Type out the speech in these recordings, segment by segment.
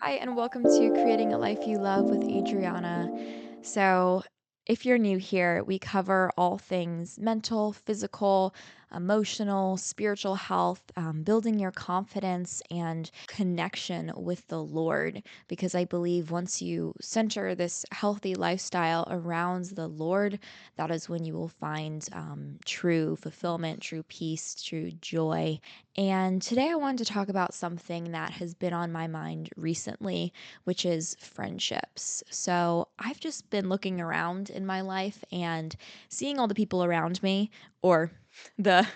Hi, and welcome to Creating a Life You Love with Adriana. So, if you're new here, we cover all things mental, physical, emotional, spiritual health, building your confidence and connection with the Lord. Because I believe once you center this healthy lifestyle around the Lord, that is when you will find true fulfillment, true peace, true joy. And today I wanted to talk about something that has been on my mind recently, which is friendships. So I've just been looking around in my life and seeing all the people around me, or the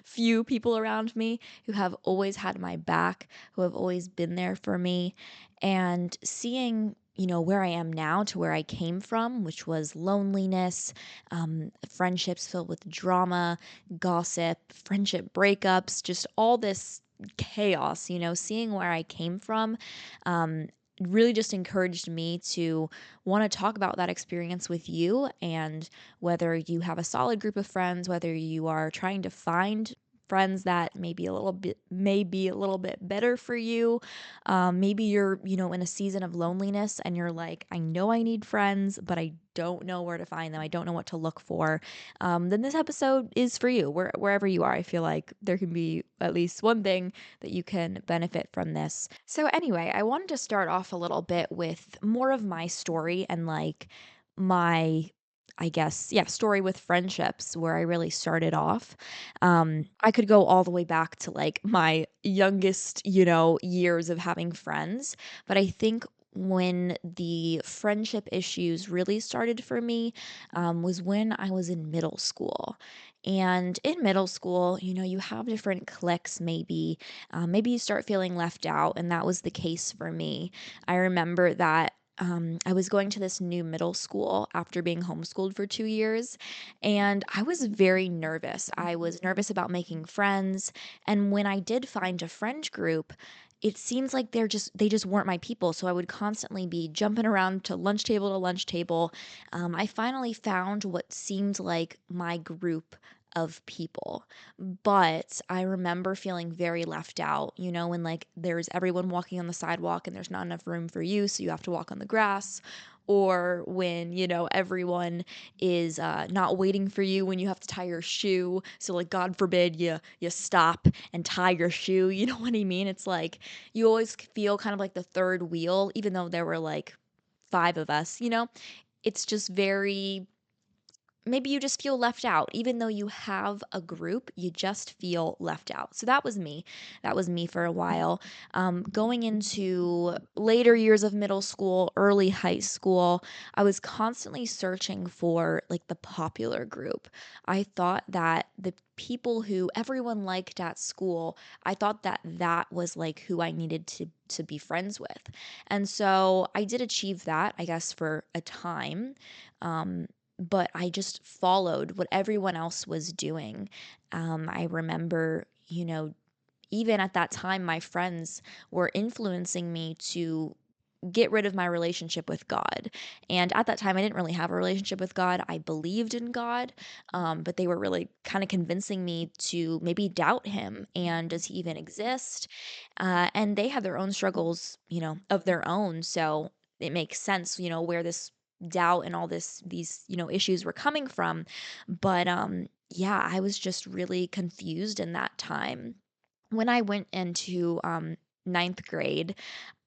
few people around me who have always had my back, who have always been there for me, and seeing where I am now to where I came from, which was loneliness, friendships filled with drama, gossip, friendship breakups, just all this chaos, seeing where I came from, um, really just encouraged me to want to talk about that experience with you. And whether you have a solid group of friends, whether you are trying to find friends that may be a little bit better for you, maybe you're in a season of loneliness and you're like, I know I need friends, but I don't know where to find them, I don't know what to look for, then this episode is for you. Wherever you are, I feel like there can be at least one thing that you can benefit from this. So, anyway, I wanted to start off a little bit with more of my story and like my, I guess, yeah, story with friendships where I really started off. I could go all the way back to like my youngest, years of having friends, but I think when the friendship issues really started for me was when I was in middle school. And in middle school, you have different cliques, maybe you start feeling left out. And that was the case for me. I remember that. I was going to this new middle school after being homeschooled for 2 years, and I was very nervous. I was nervous about making friends. And when I did find a friend group, it seems like they just weren't my people. So I would constantly be jumping around to lunch table. I finally found what seemed like my group of people. But I remember feeling very left out, when like there's everyone walking on the sidewalk and there's not enough room for you, so you have to walk on the grass. Or when, everyone is not waiting for you when you have to tie your shoe. So, like, God forbid you stop and tie your shoe. You know what I mean? It's like you always feel kind of like the third wheel, even though there were like five of us. It's just very, maybe you just feel left out. Even though you have a group, you just feel left out. So that was me. That was me for a while. Going into later years of middle school, early high school, I was constantly searching for like the popular group. I thought that the people who everyone liked at school, I thought that that was like who I needed to be friends with. And so I did achieve that, I guess, for a time. But I just followed what everyone else was doing. I remember, even at that time, my friends were influencing me to get rid of my relationship with God. And at that time, I didn't really have a relationship with God. I believed in God, but they were really kind of convincing me to maybe doubt Him and does He even exist? And they have their own struggles, of their own. So it makes sense, where this doubt and all these issues were coming from. But yeah, I was just really confused in that time when I went into ninth grade.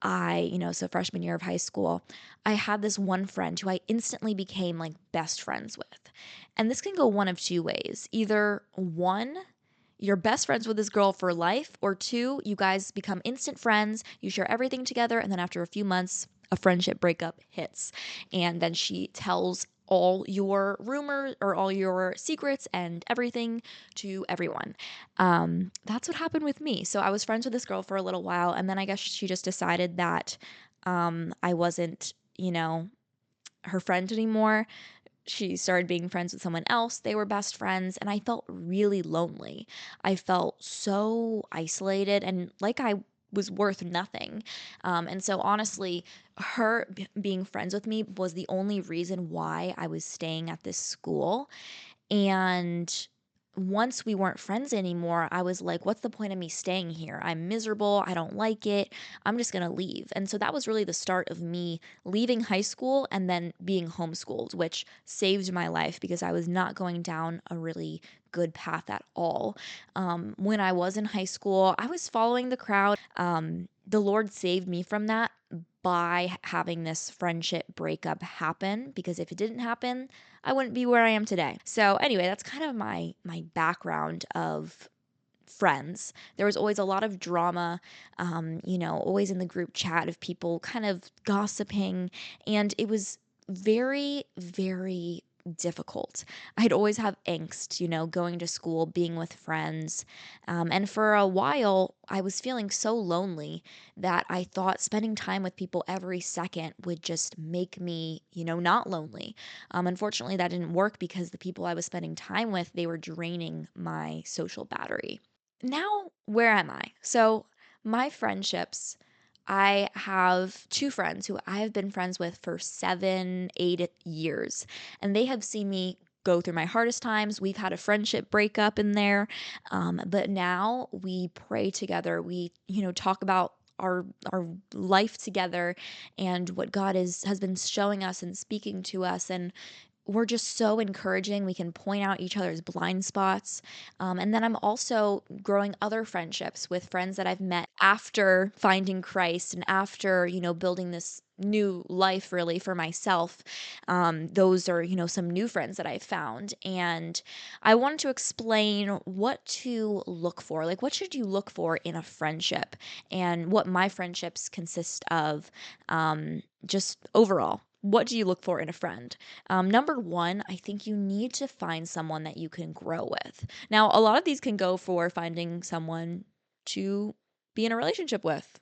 So freshman year of high school, I had this one friend who I instantly became like best friends with. And this can go one of two ways. Either one, you're best friends with this girl for life, or two, you guys become instant friends, you share everything together, and then after a few months, a friendship breakup hits. And then she tells all your rumors or all your secrets and everything to everyone. That's what happened with me. So I was friends with this girl for a little while, and then I guess she just decided that I wasn't, her friend anymore. She started being friends with someone else. They were best friends, and I felt really lonely. I felt so isolated and like I was worth nothing. And so, honestly, her being friends with me was the only reason why I was staying at this school. And once we weren't friends anymore, I was like, what's the point of me staying here? I'm miserable. I don't like it. I'm just going to leave. And so that was really the start of me leaving high school and then being homeschooled, which saved my life because I was not going down a really good path at all. When I was in high school, I was following the crowd. The Lord saved me from that by having this friendship breakup happen, because if it didn't happen, I wouldn't be where I am today. So anyway, that's kind of my background of friends. There was always a lot of drama, always in the group chat of people kind of gossiping, and it was very, very difficult. I'd always have angst, going to school, being with friends. And for a while, I was feeling so lonely that I thought spending time with people every second would just make me, not lonely. Unfortunately, that didn't work because the people I was spending time with, they were draining my social battery. Now, where am I? So, my friendships, I have two friends who I have been friends with for 7, 8 years, and they have seen me go through my hardest times. We've had a friendship breakup in there, but now we pray together. We, talk about our life together and what God has been showing us and speaking to us, and we're just so encouraging. We can point out each other's blind spots. And then I'm also growing other friendships with friends that I've met after finding Christ and after, building this new life really for myself. Those are, some new friends that I've found. And I wanted to explain what to look for. Like, what should you look for in a friendship and what my friendships consist of, just overall. What do you look for in a friend? Number one, I think you need to find someone that you can grow with. Now, a lot of these can go for finding someone to be in a relationship with,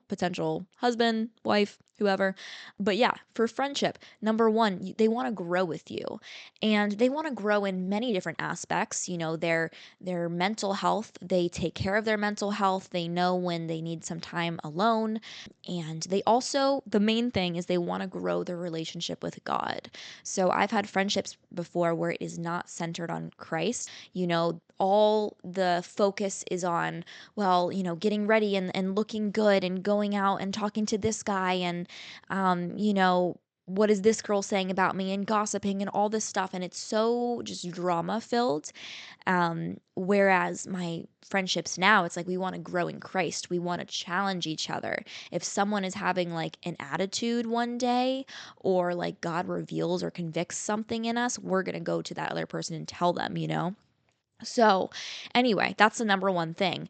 potential husband, wife, whoever. But yeah, for friendship, number one, they want to grow with you, and they want to grow in many different aspects. Their mental health. They take care of their mental health. They know when they need some time alone, and they also, the main thing is they want to grow their relationship with God. So I've had friendships before where it is not centered on Christ. All the focus is on, well, getting ready and looking good and going out and talking to this guy and, what is this girl saying about me, and gossiping and all this stuff. And it's so just drama filled. Whereas my friendships now, it's like we want to grow in Christ. We want to challenge each other. If someone is having like an attitude one day, or like God reveals or convicts something in us, we're going to go to that other person and tell them. So, anyway, that's the number one thing.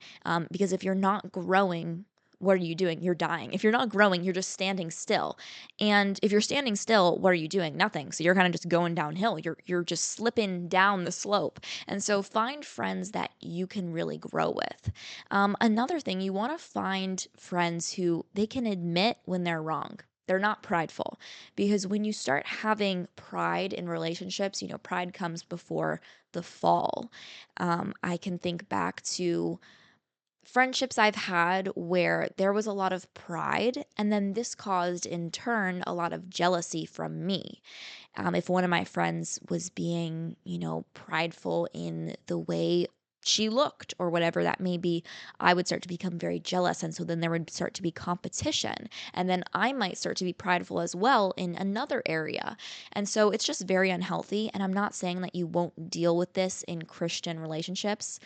Because if you're not growing, what are you doing? You're dying. If you're not growing, you're just standing still. And if you're standing still, what are you doing? Nothing. So you're kind of just going downhill. You're just slipping down the slope. And so find friends that you can really grow with. Another thing, you want to find friends who they can admit when they're wrong. They're not prideful, because when you start having pride in relationships, pride comes before the fall. I can think back to friendships I've had where there was a lot of pride, and then this caused in turn a lot of jealousy from me. If one of my friends was being, prideful in the way she looked or whatever that may be, I would start to become very jealous. And so then there would start to be competition. And then I might start to be prideful as well in another area. And so it's just very unhealthy. And I'm not saying that you won't deal with this in Christian relationships.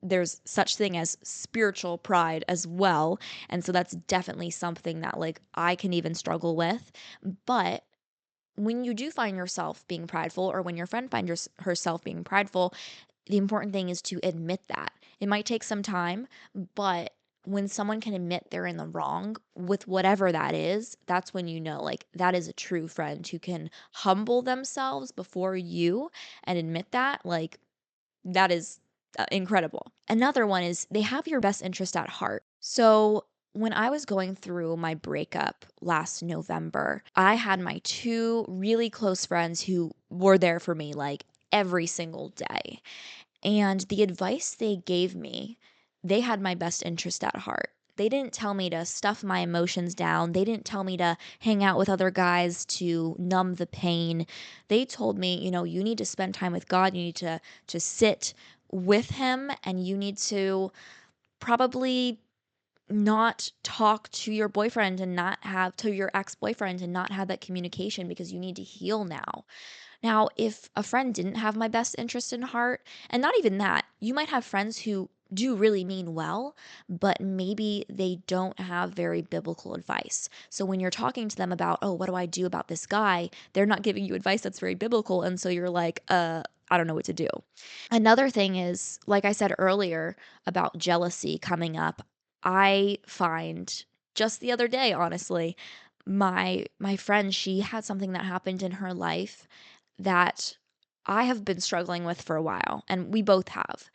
There's such thing as spiritual pride as well. And so that's definitely something that like I can even struggle with. But when you do find yourself being prideful, or when your friend finds herself being prideful, the important thing is to admit that. It might take some time, but when someone can admit they're in the wrong with whatever that is, that's when like that is a true friend who can humble themselves before you and admit that. Like, that is incredible. Another one is they have your best interest at heart. So, when I was going through my breakup last November, I had my two really close friends who were there for me like every single day. And the advice they gave me, they had my best interest at heart. They didn't tell me to stuff my emotions down. They didn't tell me to hang out with other guys to numb the pain. They told me, you need to spend time with God. You need to sit with him, and you need to probably not talk to your boyfriend and not have to your ex-boyfriend and not have that communication because you need to heal now. Now, if a friend didn't have my best interest in heart, and not even that, you might have friends who do really mean well, but maybe they don't have very biblical advice. So when you're talking to them about, oh, what do I do about this guy? They're not giving you advice that's very biblical. And so you're like, I don't know what to do. Another thing is, like I said earlier about jealousy coming up, I find just the other day, honestly, my friend, she had something that happened in her life that I have been struggling with for a while, and we both have.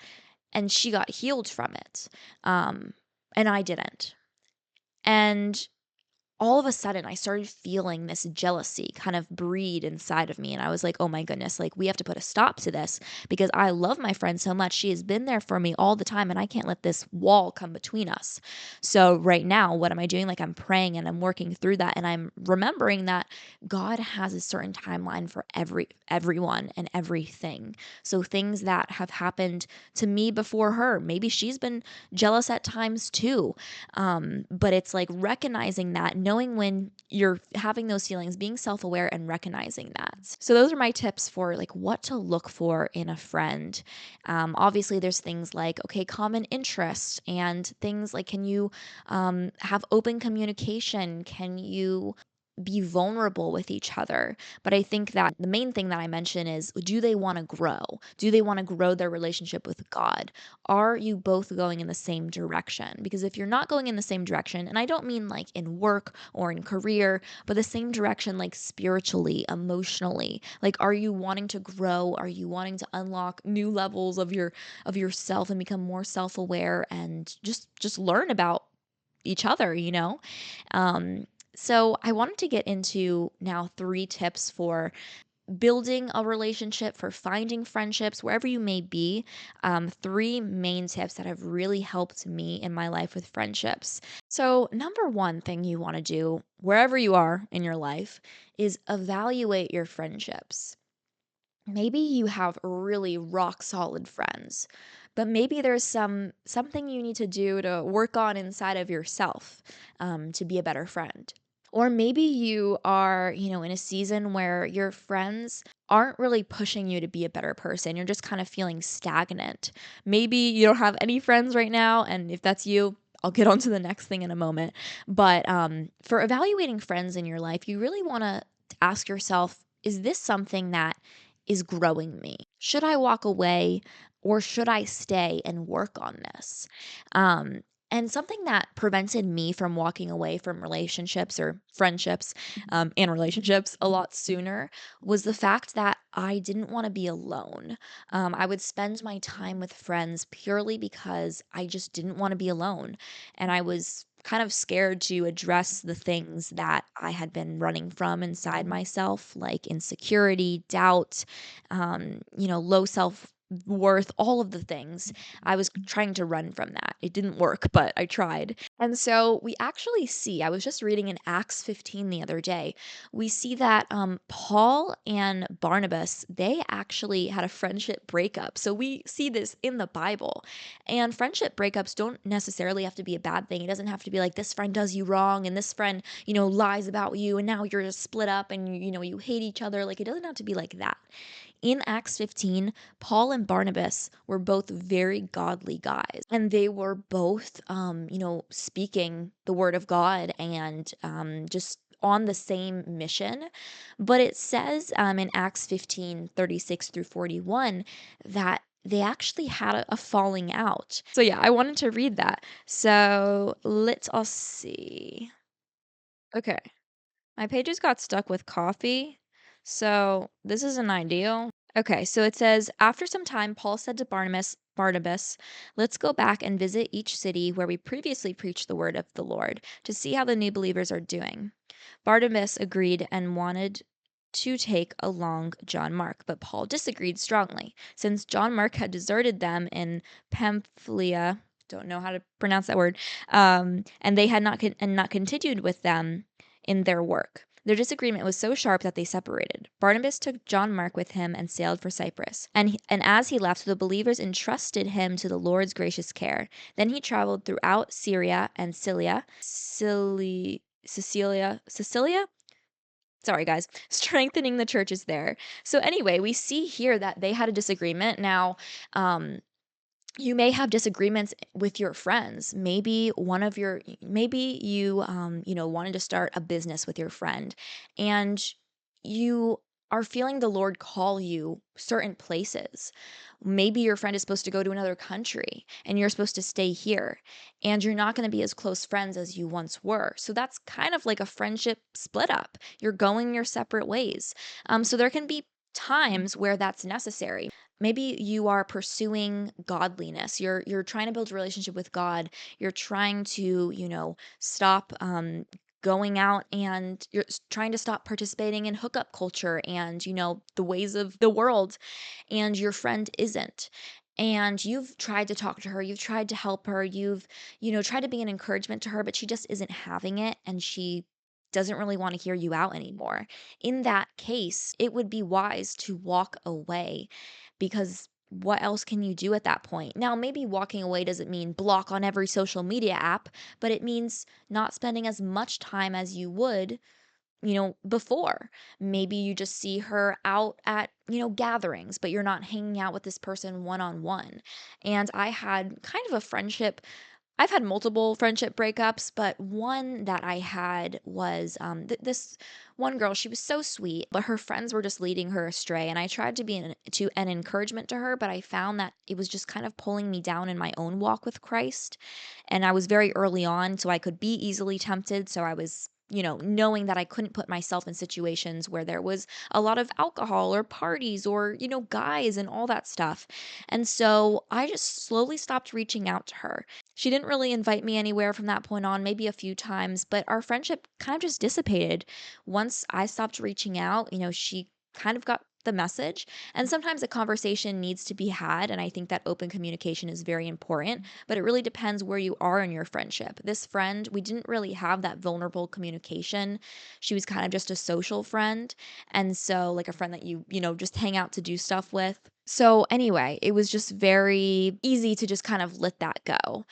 And she got healed from it. Um, and I didn't. And all of a sudden I started feeling this jealousy kind of breed inside of me. And I was like, oh my goodness, like we have to put a stop to this because I love my friend so much. She has been there for me all the time and I can't let this wall come between us. So right now, what am I doing? Like I'm praying and I'm working through that. And I'm remembering that God has a certain timeline for everyone and everything. So things that have happened to me before her, maybe she's been jealous at times too. But it's like recognizing that, knowing when you're having those feelings, being self aware and recognizing that. So, those are my tips for like what to look for in a friend. Obviously, there's things like, okay, common interests and things like, can you have open communication? Can you be vulnerable with each other? But I think that the main thing that I mention is, do they want to grow? Do they want to grow their relationship with God? Are you both going in the same direction? Because if you're not going in the same direction, and I don't mean like in work or in career, but the same direction like spiritually, emotionally, like are you wanting to grow? Are you wanting to unlock new levels of yourself and become more self-aware and just learn about each other? Um so I wanted to get into now 3 tips for building a relationship, for finding friendships, wherever you may be. 3 main tips that have really helped me in my life with friendships. So, number one thing you want to do, wherever you are in your life, is evaluate your friendships. Maybe you have really rock solid friends, but maybe there's something you need to do to work on inside of yourself to be a better friend. Or maybe you are, in a season where your friends aren't really pushing you to be a better person. You're just kind of feeling stagnant. Maybe you don't have any friends right now. And if that's you, I'll get on to the next thing in a moment. But for evaluating friends in your life, you really want to ask yourself, is this something that is growing me? Should I walk away or should I stay and work on this? Um, and something that prevented me from walking away from relationships or friendships and relationships a lot sooner was the fact that I didn't want to be alone. I would spend my time with friends purely because I just didn't want to be alone. And I was kind of scared to address the things that I had been running from inside myself, like insecurity, doubt, low self worth, all of the things. I was trying to run from that. It didn't work, but I tried. And so we actually see, I was just reading in Acts 15 the other day, we see that Paul and Barnabas, they actually had a friendship breakup. So we see this in the Bible. And friendship breakups don't necessarily have to be a bad thing. It doesn't have to be like this friend does you wrong and this friend, lies about you and now you're split up and you hate each other. Like it doesn't have to be like that. In Acts 15, Paul and Barnabas were both very godly guys, and they were both, speaking the word of God and just on the same mission. But it says in Acts 15:36 through 41 that they actually had a falling out. So, yeah, I wanted to read that. So, let's all see. Okay. My pages got stuck with coffee, so this isn't ideal. Okay, so it says, after some time, Paul said to Barnabas, let's go back and visit each city where we previously preached the word of the Lord to see how the new believers are doing. Barnabas agreed and wanted to take along John Mark, but Paul disagreed strongly, since John Mark had deserted them in Pamphylia don't know how to pronounce that word, and they had not continued with them in their work. Their disagreement was so sharp that they separated. Barnabas took John Mark with him and sailed for Cyprus. And as he left, the believers entrusted him to the Lord's gracious care. Then he traveled throughout Syria and Cilicia, sorry guys, strengthening the churches there. So anyway, we see here that they had a disagreement. Now, you may have disagreements with your friends. Maybe you, wanted to start a business with your friend, and you are feeling the Lord call you certain places. Maybe your friend is supposed to go to another country and you're supposed to stay here, and you're not going to be as close friends as you once were. So that's kind of like a friendship split up. You're going your separate ways. So there can be times where that's necessary. Maybe you are pursuing godliness. You're trying to build a relationship with God. You're trying to, stop going out, and you're trying to stop participating in hookup culture and, the ways of the world, and your friend isn't. And you've tried to talk to her, you've tried to help her, you've, tried to be an encouragement to her, but she just isn't having it, and she doesn't really want to hear you out anymore. In that case, it would be wise to walk away, because what else can you do at that point? Now, maybe walking away doesn't mean block on every social media app, but it means not spending as much time as you would, before. Maybe you just see her out at, gatherings, but you're not hanging out with this person one on one. And I had kind of a friendship. I've had multiple friendship breakups, but one that I had was this one girl. She was so sweet, but her friends were just leading her astray. And I tried to be an encouragement to her, but I found that it was just kind of pulling me down in my own walk with Christ. And I was very early on, so I could be easily tempted. So I was, knowing that I couldn't put myself in situations where there was a lot of alcohol or parties or, guys and all that stuff. And so I just slowly stopped reaching out to her. She didn't really invite me anywhere from that point on, maybe a few times, but our friendship kind of just dissipated. Once I stopped reaching out, she kind of got the message. And sometimes a conversation needs to be had. And I think that open communication is very important, but it really depends where you are in your friendship. This friend, we didn't really have that vulnerable communication. She was kind of just a social friend. And so, like a friend that just hang out to do stuff with. So anyway, it was just very easy to just kind of let that go.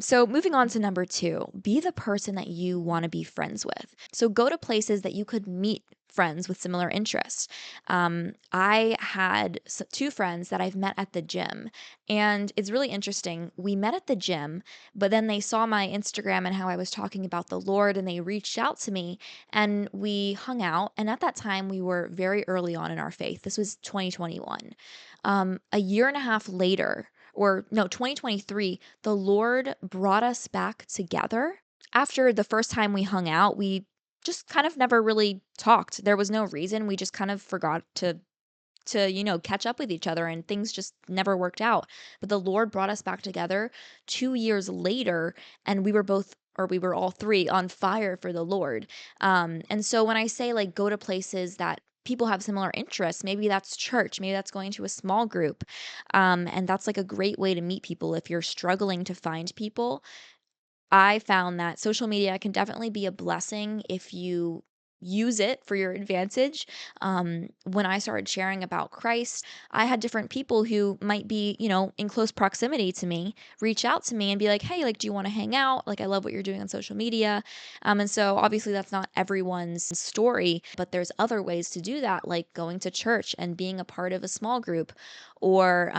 So moving on to number 2, be the person that you want to be friends with. So go to places that you could meet friends with similar interests. I had 2 friends that I've met at the gym, and it's really interesting. We met at the gym, but then they saw my Instagram and how I was talking about the Lord, and they reached out to me, and we hung out. And at that time, we were very early on in our faith. This was 2021. A year and a half later, or no, 2023, the Lord brought us back together. After the first time we hung out, we just kind of never really talked. There was no reason. We just kind of forgot to catch up with each other, and things just never worked out. But the Lord brought us back together 2 years later, and we were all 3 on fire for the Lord. And so when I say, like, go to places that people have similar interests, maybe that's church, maybe that's going to a small group. And that's like a great way to meet people if you're struggling to find people. I found that social media can definitely be a blessing if you use it for your advantage. When I started sharing about Christ, I had different people who might be, in close proximity to me, reach out to me and be like, hey, like, do you want to hang out? Like, I love what you're doing on social media. And so obviously that's not everyone's story, but there's other ways to do that, like going to church and being a part of a small group, or,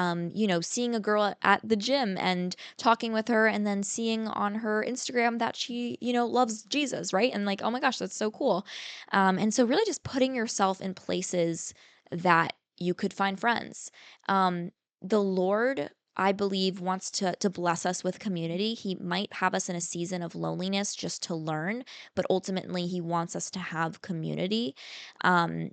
seeing a girl at the gym and talking with her, and then seeing on her Instagram that she, loves Jesus, right? And like, oh my gosh, that's so cool. And so really just putting yourself in places that you could find friends. The Lord, I believe, wants to bless us with community. He might have us in a season of loneliness just to learn, but ultimately he wants us to have community. Um,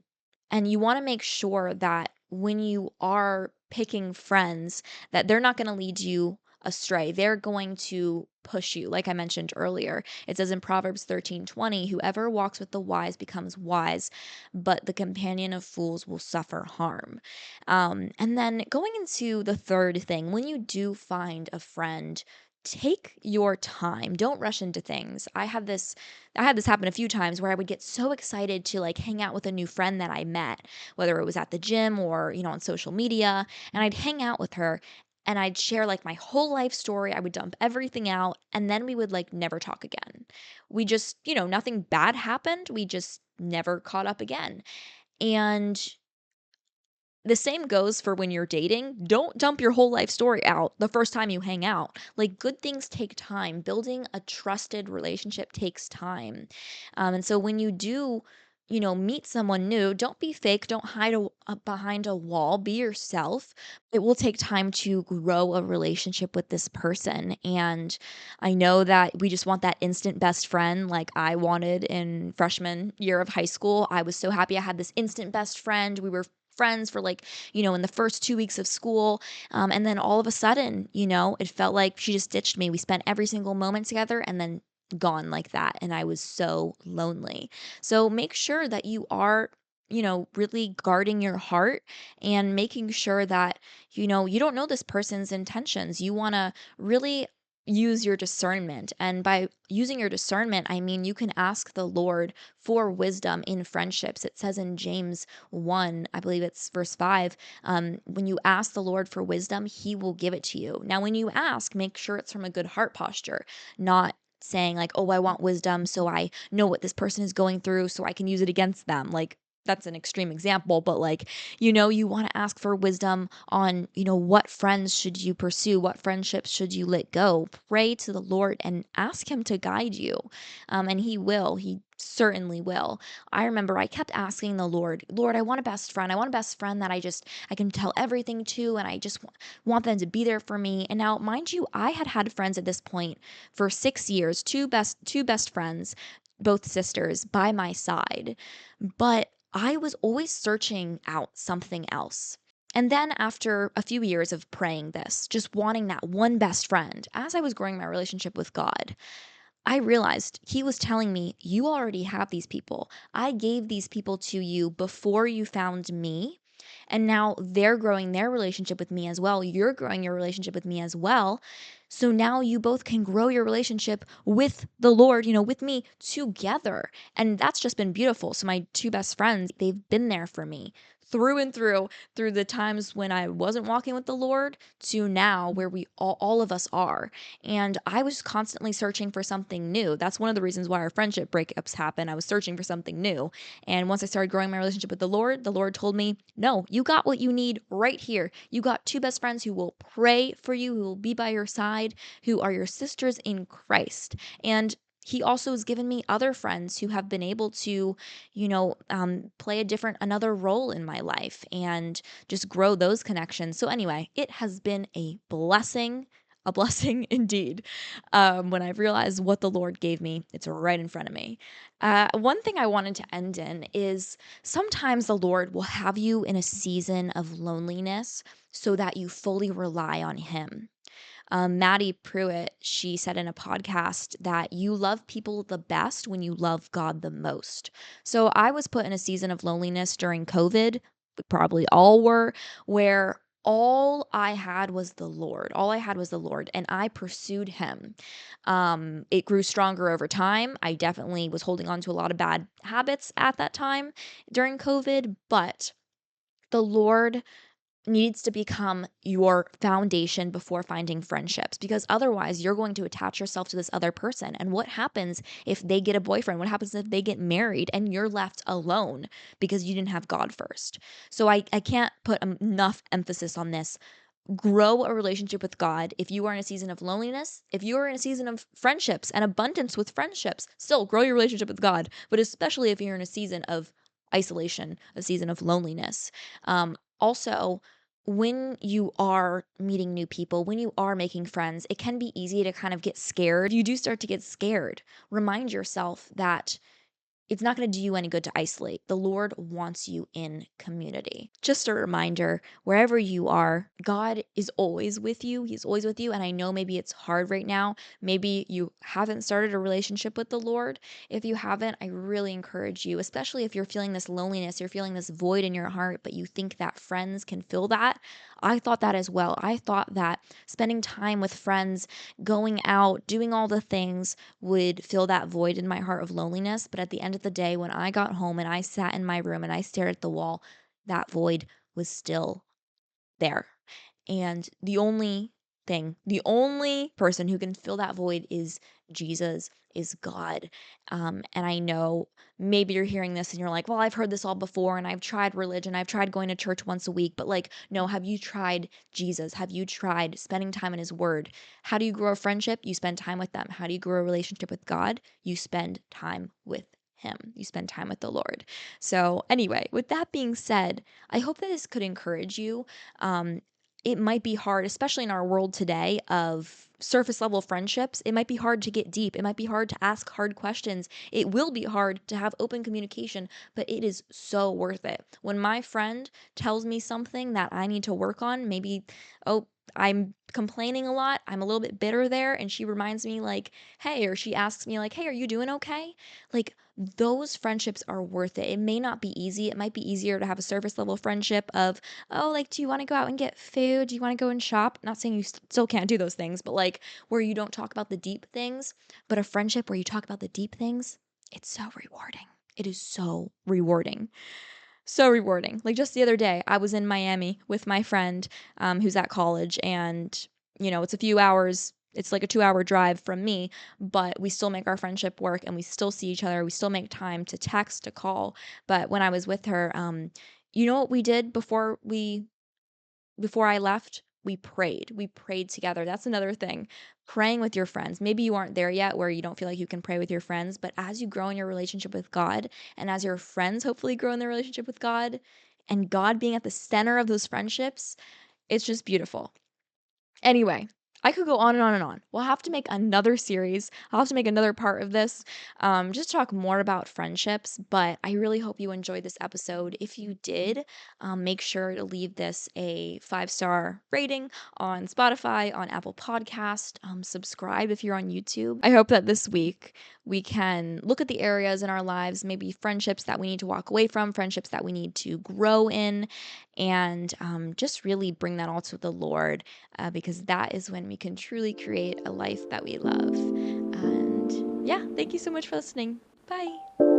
and you want to make sure that when you are picking friends, that they're not going to lead you astray. They're going to push you. Like I mentioned earlier, it says in Proverbs 13:20, whoever walks with the wise becomes wise, but the companion of fools will suffer harm. And then going into the third thing, when you do find a friend, take your time. Don't rush into things. I had this happen a few times where I would get so excited to like hang out with a new friend that I met, whether it was at the gym or, on social media, and I'd hang out with her and I'd share like my whole life story. I would dump everything out and then we would like never talk again. We just, nothing bad happened. We just never caught up again. And the same goes for when you're dating. Don't dump your whole life story out the first time you hang out. Like, good things take time. Building a trusted relationship takes time. And so when you do, meet someone new, don't be fake. Don't hide behind a wall. Be yourself. It will take time to grow a relationship with this person. And I know that we just want that instant best friend like I wanted in freshman year of high school. I was so happy I had this instant best friend. We were friends for like, in the first 2 weeks of school. And then all of a sudden, it felt like she just ditched me. We spent every single moment together and then gone like that. And I was so lonely. So make sure that you are, really guarding your heart and making sure that, you don't know this person's intentions. You want to really use your discernment. And by using your discernment, I mean you can ask the Lord for wisdom in friendships. It says in James 1, I believe it's verse 5, when you ask the Lord for wisdom, he will give it to you. Now, when you ask, make sure it's from a good heart posture, not saying like, oh, I want wisdom so I know what this person is going through so I can use it against them. Like, that's an extreme example, but like, you want to ask for wisdom on, what friends should you pursue? What friendships should you let go? Pray to the Lord and ask him to guide you. And he will. He certainly will. I remember I kept asking the Lord, Lord, I want a best friend. I want a best friend that I can tell everything to, and I just want them to be there for me. And now, mind you, I had friends at this point for 6 years, two best friends, both sisters by my side. But I was always searching out something else. And then after a few years of praying this, just wanting that one best friend, as I was growing my relationship with God, I realized he was telling me, you already have these people. I gave these people to you before you found me. And now they're growing their relationship with me as well. You're growing your relationship with me as well. So now you both can grow your relationship with the Lord, with me together. And that's just been beautiful. So my two best friends, they've been there for me through and through the times when I wasn't walking with the Lord to now where we all of us are. And I was constantly searching for something new. That's one of the reasons why our friendship breakups happen. I was searching for something new. And once I started growing my relationship with the Lord told me, no, you got what you need right here. You got two best friends who will pray for you, who will be by your side, who are your sisters in Christ. And he also has given me other friends who have been able to, play another role in my life and just grow those connections. So, anyway, it has been a blessing indeed. When I've realized what the Lord gave me, it's right in front of me. One thing I wanted to end in is sometimes the Lord will have you in a season of loneliness so that you fully rely on Him. Maddie Pruitt, she said in a podcast that you love people the best when you love God the most. So I was put in a season of loneliness during COVID. We probably all were, where all I had was the Lord. All I had was the Lord, and I pursued Him. It grew stronger over time. I definitely was holding on to a lot of bad habits at that time during COVID, but the Lord needs to become your foundation before finding friendships, because otherwise you're going to attach yourself to this other person. And what happens if they get a boyfriend? What happens if they get married and you're left alone because you didn't have God first? So I can't put enough emphasis on this. Grow a relationship with God. If you are in a season of loneliness, if you are in a season of friendships and abundance with friendships, still grow your relationship with God. But especially if you're in a season of isolation, a season of loneliness. Also, when you are meeting new people, when you are making friends, it can be easy to kind of get scared. You do start to get scared. Remind yourself that it's not going to do you any good to isolate. The Lord wants you in community. Just a reminder, wherever you are, God is always with you. He's always with you. And I know maybe it's hard right now. Maybe you haven't started a relationship with the Lord. If you haven't, I really encourage you, especially if you're feeling this loneliness, you're feeling this void in your heart, but you think that friends can fill that. I thought that as well. I thought that spending time with friends, going out, doing all the things would fill that void in my heart of loneliness. But at the end of the day, when I got home and I sat in my room and I stared at the wall, that void was still there. And the only person who can fill that void is Jesus, is God. And I know maybe you're hearing this and you're like, well, I've heard this all before and I've tried religion. I've tried going to church once a week. But like, no, have you tried Jesus? Have you tried spending time in his word? How do you grow a friendship? You spend time with them. How do you grow a relationship with God? You spend time with him. You spend time with the Lord. So, anyway, with that being said, I hope that this could encourage you. It might be hard, especially in our world today of surface level friendships. It might be hard to get deep. It might be hard to ask hard questions. It will be hard to have open communication, but it is so worth it. When my friend tells me something that I need to work on, maybe, oh, I'm complaining a lot, I'm a little bit bitter there, and she reminds me, like, hey, or she asks me, like, hey, are you doing okay? Like, those friendships are worth it. It may not be easy. It might be easier to have a surface level friendship of, oh, like, do you want to go out and get food? Do you want to go and shop? Not saying you still can't do those things, but like where you don't talk about the deep things, but a friendship where you talk about the deep things, it's so rewarding. It is so rewarding. So rewarding. Like just the other day, I was in Miami with my friend who's at college, and it's a few hours. It's like a 2-hour drive from me, but we still make our friendship work and we still see each other. We still make time to text, to call. But when I was with her, you know what we did before I left? We prayed. We prayed together. That's another thing. Praying with your friends. Maybe you aren't there yet where you don't feel like you can pray with your friends, but as you grow in your relationship with God and as your friends hopefully grow in their relationship with God and God being at the center of those friendships, it's just beautiful. Anyway, I could go on and on and on. We'll have to make another series. I'll have to make another part of this, just talk more about friendships. But I really hope you enjoyed this episode. If you did, make sure to leave this a 5-star rating on Spotify, on Apple Podcast. Subscribe if you're on YouTube. I hope that this week we can look at the areas in our lives, maybe friendships that we need to walk away from, friendships that we need to grow in, and just really bring that all to the Lord, because that is when we can truly create a life that we love. And yeah, thank you so much for listening. Bye.